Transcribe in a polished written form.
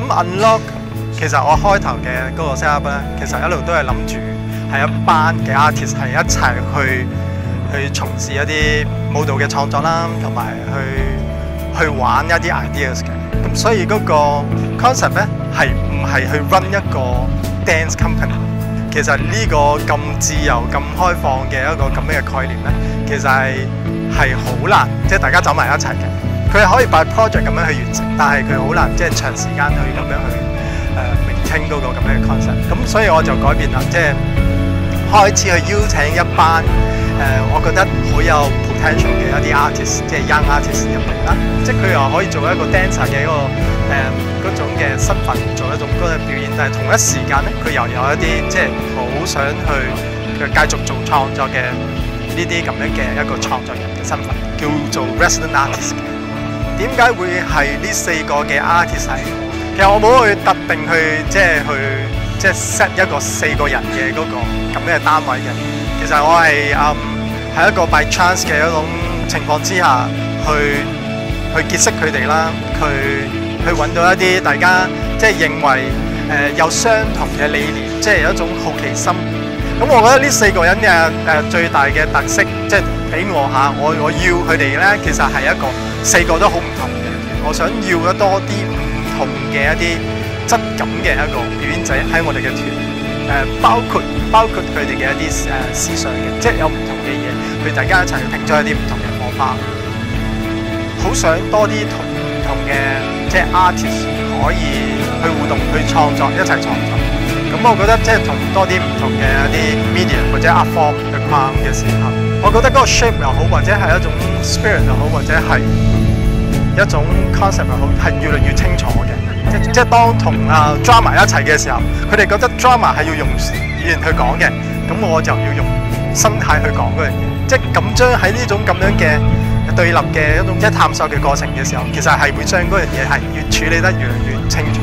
諗 Unlock 其實我開頭嘅嗰個 set up 咧，其實一路都係諗住係一班嘅 artist 係一齊去從事一啲舞蹈嘅創作啦，同埋去玩一啲 ideas 嘅。咁所以嗰個 concept 咧係唔係去 run 一個 dance company？ 其實呢個咁自由、咁開放嘅一個咁樣嘅概念咧，其實係好難，即係大家走埋一齊嘅。佢係可以 by project 咁樣去完成，但係佢好難即係長時間去咁樣去maintain嗰個咁樣嘅 concept。咁所以我就改變啦，即係開始去邀請一班我覺得好有 potential 嘅一啲 artist， 即係 young artist 入嚟啦。即係佢又可以做一個 dancer 嘅一個嗰種嘅身份，做一種嗰個表演，但係同一時間咧，佢又有一啲即係好想去繼續做創作嘅呢啲咁樣嘅一個創作人嘅身份，叫做 resident artist。點解會係呢4個嘅 artist 係？其實我冇去特定去即係 set 一個4個人嘅嗰個咁嘅單位嘅。其實我係喺一個 by chance 嘅一種情況之下去結識佢哋啦，去揾到一啲大家即係認為有相同嘅理念，即係有一種好奇心。咁我覺得呢4個人嘅最大嘅特色，即係俾我嚇，我要佢哋咧，其實係一個4個都好唔同嘅。我想要得多啲唔同嘅一啲質感嘅一個表演仔喺我哋嘅團，包括佢哋嘅一啲思想嘅，即係有唔同嘅嘢，佢大家一齊去拼出一啲唔同嘅火花。好想多啲唔同嘅即係 artist 可以去互動、去創作、一齊創作。咁我覺得即係同多啲唔同嘅一啲 media 或者 art form 去框嘅時候，我覺得嗰個 shape 又好，或者係一種 spirit 又好，或者係一種 concept 又好，係越嚟越清楚嘅。即係當同drama 一齊嘅時候，佢哋覺得 drama 係要用語言去講嘅，咁我就要用心態去講嗰樣嘢。即係咁將喺呢種咁樣嘅對立嘅一種即係探索嘅過程嘅時候，其實係會將嗰樣嘢係越處理得越嚟越清楚。